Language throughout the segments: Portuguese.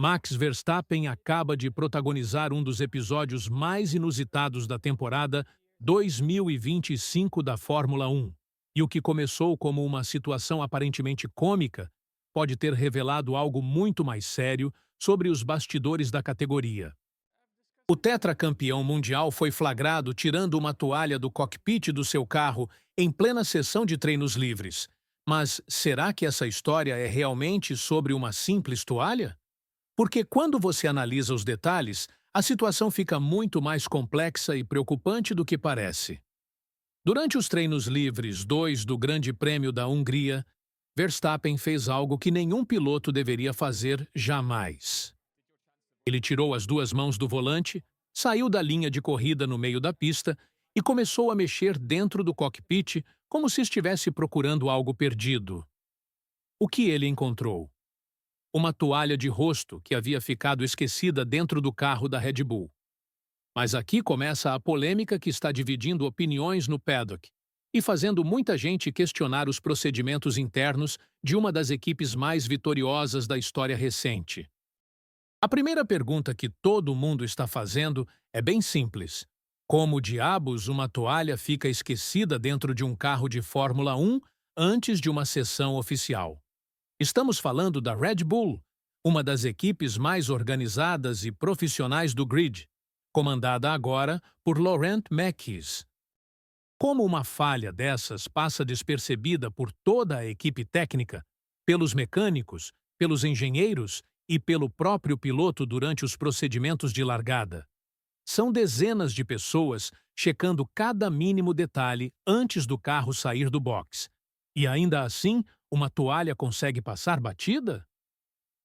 Max Verstappen acaba de protagonizar um dos episódios mais inusitados da temporada 2025 da Fórmula 1. E o que começou como uma situação aparentemente cômica pode ter revelado algo muito mais sério sobre os bastidores da categoria. O tetracampeão mundial foi flagrado tirando uma toalha do cockpit do seu carro em plena sessão de treinos livres. Mas será que essa história é realmente sobre uma simples toalha? Porque quando você analisa os detalhes, a situação fica muito mais complexa e preocupante do que parece. Durante os treinos livres 2 do Grande Prêmio da Hungria, Verstappen fez algo que nenhum piloto deveria fazer jamais. Ele tirou as duas mãos do volante, saiu da linha de corrida no meio da pista e começou a mexer dentro do cockpit como se estivesse procurando algo perdido. O que ele encontrou? Uma toalha de rosto que havia ficado esquecida dentro do carro da Red Bull. Mas aqui começa a polêmica que está dividindo opiniões no paddock e fazendo muita gente questionar os procedimentos internos de uma das equipes mais vitoriosas da história recente. A primeira pergunta que todo mundo está fazendo é bem simples. Como diabos uma toalha fica esquecida dentro de um carro de Fórmula 1 antes de uma sessão oficial? Estamos falando da Red Bull, uma das equipes mais organizadas e profissionais do grid, comandada agora por Laurent Mekies. Como uma falha dessas passa despercebida por toda a equipe técnica, pelos mecânicos, pelos engenheiros e pelo próprio piloto durante os procedimentos de largada? São dezenas de pessoas checando cada mínimo detalhe antes do carro sair do box. E ainda assim, uma toalha consegue passar batida?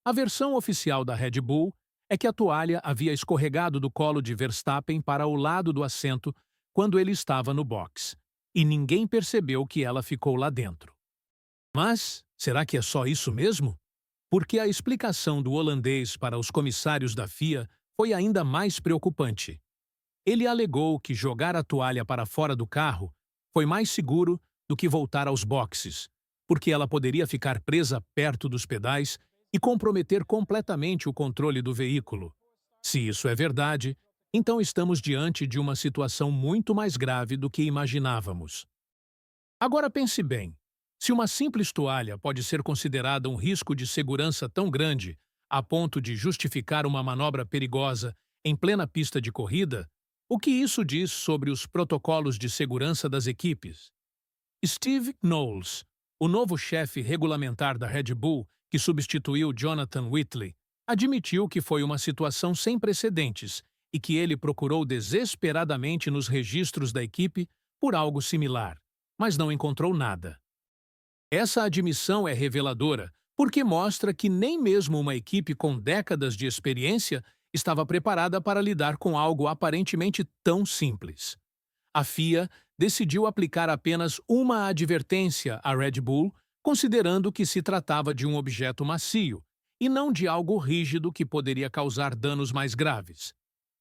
A versão oficial da Red Bull é que a toalha havia escorregado do colo de Verstappen para o lado do assento quando ele estava no box, e ninguém percebeu que ela ficou lá dentro. Mas, será que é só isso mesmo? Porque a explicação do holandês para os comissários da FIA foi ainda mais preocupante. Ele alegou que jogar a toalha para fora do carro foi mais seguro do que voltar aos boxes, porque ela poderia ficar presa perto dos pedais e comprometer completamente o controle do veículo. Se isso é verdade, então estamos diante de uma situação muito mais grave do que imaginávamos. Agora pense bem, se uma simples toalha pode ser considerada um risco de segurança tão grande a ponto de justificar uma manobra perigosa em plena pista de corrida, o que isso diz sobre os protocolos de segurança das equipes? Steve Knowles, o novo chefe regulamentar da Red Bull, que substituiu Jonathan Whitley, admitiu que foi uma situação sem precedentes e que ele procurou desesperadamente nos registros da equipe por algo similar, mas não encontrou nada. Essa admissão é reveladora porque mostra que nem mesmo uma equipe com décadas de experiência estava preparada para lidar com algo aparentemente tão simples. A FIA decidiu aplicar apenas uma advertência à Red Bull, considerando que se tratava de um objeto macio, e não de algo rígido que poderia causar danos mais graves.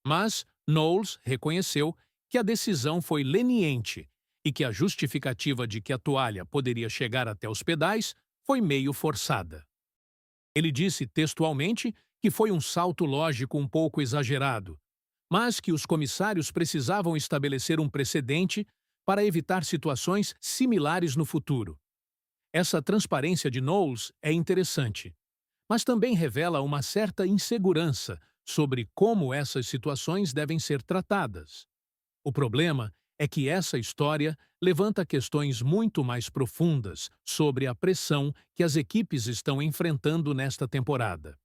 Mas Knowles reconheceu que a decisão foi leniente e que a justificativa de que a toalha poderia chegar até os pedais foi meio forçada. Ele disse textualmente que foi um salto lógico um pouco exagerado, mas que os comissários precisavam estabelecer um precedente para evitar situações similares no futuro. Essa transparência de Knowles é interessante, mas também revela uma certa insegurança sobre como essas situações devem ser tratadas. O problema é que essa história levanta questões muito mais profundas sobre a pressão que as equipes estão enfrentando nesta temporada.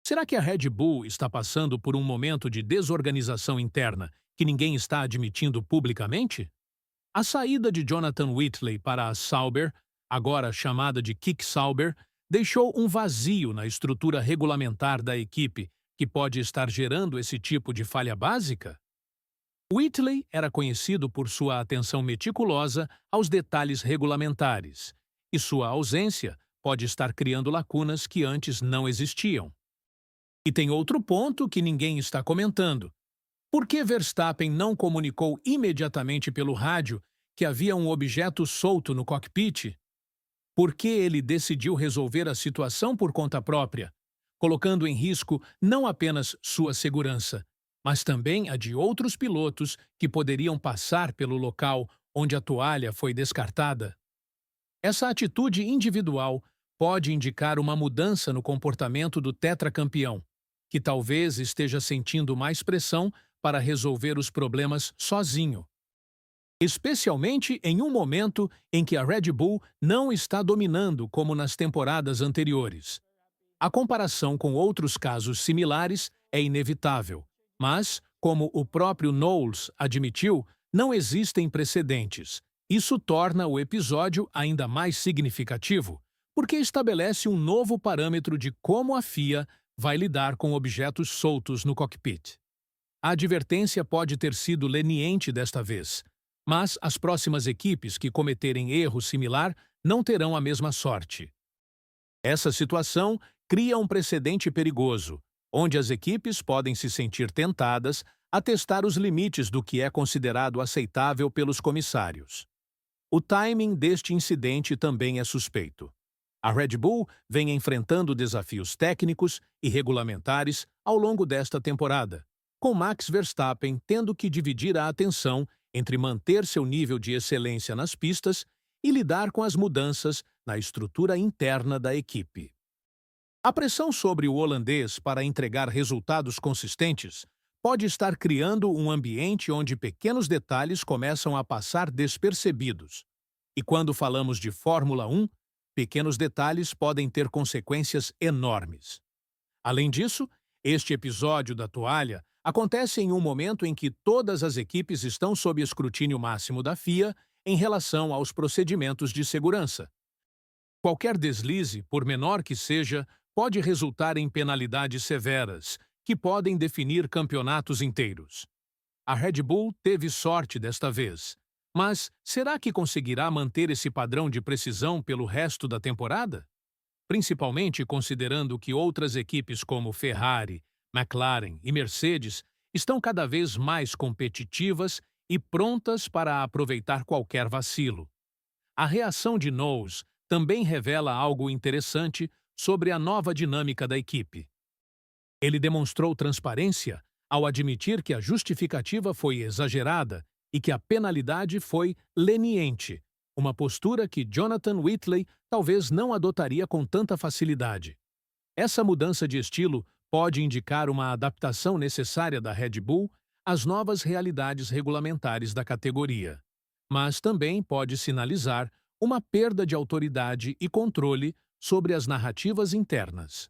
Será que a Red Bull está passando por um momento de desorganização interna que ninguém está admitindo publicamente? A saída de Jonathan Whitley para a Sauber, agora chamada de Kick Sauber, deixou um vazio na estrutura regulamentar da equipe que pode estar gerando esse tipo de falha básica? Whitley era conhecido por sua atenção meticulosa aos detalhes regulamentares, e sua ausência pode estar criando lacunas que antes não existiam. E tem outro ponto que ninguém está comentando. Por que Verstappen não comunicou imediatamente pelo rádio que havia um objeto solto no cockpit? Por que ele decidiu resolver a situação por conta própria, colocando em risco não apenas sua segurança, mas também a de outros pilotos que poderiam passar pelo local onde a toalha foi descartada. Essa atitude individual pode indicar uma mudança no comportamento do tetracampeão, que talvez esteja sentindo mais pressão para resolver os problemas sozinho, especialmente em um momento em que a Red Bull não está dominando como nas temporadas anteriores. A comparação com outros casos similares é inevitável, mas, como o próprio Knowles admitiu, não existem precedentes. Isso torna o episódio ainda mais significativo, porque estabelece um novo parâmetro de como a FIA vai lidar com objetos soltos no cockpit. A advertência pode ter sido leniente desta vez, mas as próximas equipes que cometerem erro similar não terão a mesma sorte. Essa situação cria um precedente perigoso, onde as equipes podem se sentir tentadas a testar os limites do que é considerado aceitável pelos comissários. O timing deste incidente também é suspeito. A Red Bull vem enfrentando desafios técnicos e regulamentares ao longo desta temporada, com Max Verstappen tendo que dividir a atenção entre manter seu nível de excelência nas pistas e lidar com as mudanças na estrutura interna da equipe. A pressão sobre o holandês para entregar resultados consistentes pode estar criando um ambiente onde pequenos detalhes começam a passar despercebidos. E quando falamos de Fórmula 1, pequenos detalhes podem ter consequências enormes. Além disso, este episódio da toalha acontece em um momento em que todas as equipes estão sob escrutínio máximo da FIA em relação aos procedimentos de segurança. Qualquer deslize, por menor que seja, pode resultar em penalidades severas, que podem definir campeonatos inteiros. A Red Bull teve sorte desta vez, mas será que conseguirá manter esse padrão de precisão pelo resto da temporada? Principalmente considerando que outras equipes como Ferrari, McLaren e Mercedes estão cada vez mais competitivas e prontas para aproveitar qualquer vacilo. A reação de Knowles também revela algo interessante sobre a nova dinâmica da equipe. Ele demonstrou transparência ao admitir que a justificativa foi exagerada e que a penalidade foi leniente, uma postura que Jonathan Whitley talvez não adotaria com tanta facilidade. Essa mudança de estilo pode indicar uma adaptação necessária da Red Bull às novas realidades regulamentares da categoria, mas também pode sinalizar uma perda de autoridade e controle sobre as narrativas internas.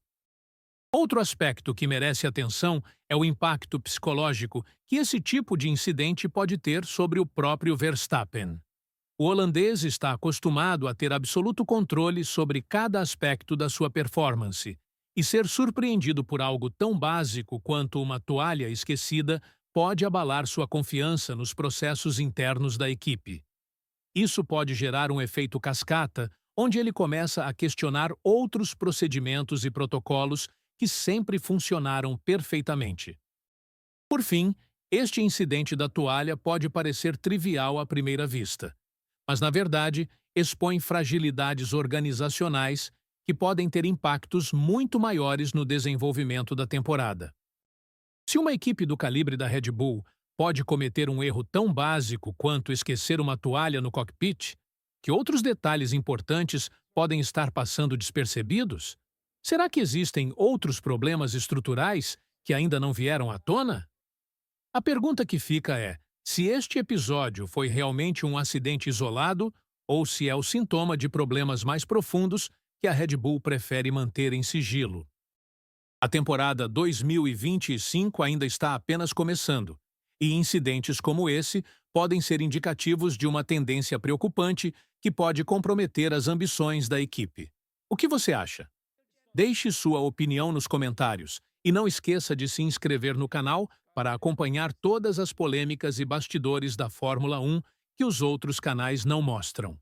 Outro aspecto que merece atenção é o impacto psicológico que esse tipo de incidente pode ter sobre o próprio Verstappen. O holandês está acostumado a ter absoluto controle sobre cada aspecto da sua performance, e ser surpreendido por algo tão básico quanto uma toalha esquecida pode abalar sua confiança nos processos internos da equipe. Isso pode gerar um efeito cascata, onde ele começa a questionar outros procedimentos e protocolos que sempre funcionaram perfeitamente. Por fim, este incidente da toalha pode parecer trivial à primeira vista, mas, na verdade, expõe fragilidades organizacionais que podem ter impactos muito maiores no desenvolvimento da temporada. Se uma equipe do calibre da Red Bull pode cometer um erro tão básico quanto esquecer uma toalha no cockpit, que outros detalhes importantes podem estar passando despercebidos? Será que existem outros problemas estruturais que ainda não vieram à tona? A pergunta que fica é se este episódio foi realmente um acidente isolado ou se é o sintoma de problemas mais profundos que a Red Bull prefere manter em sigilo. A temporada 2025 ainda está apenas começando, e incidentes como esse podem ser indicativos de uma tendência preocupante que pode comprometer as ambições da equipe. O que você acha? Deixe sua opinião nos comentários e não esqueça de se inscrever no canal para acompanhar todas as polêmicas e bastidores da Fórmula 1 que os outros canais não mostram.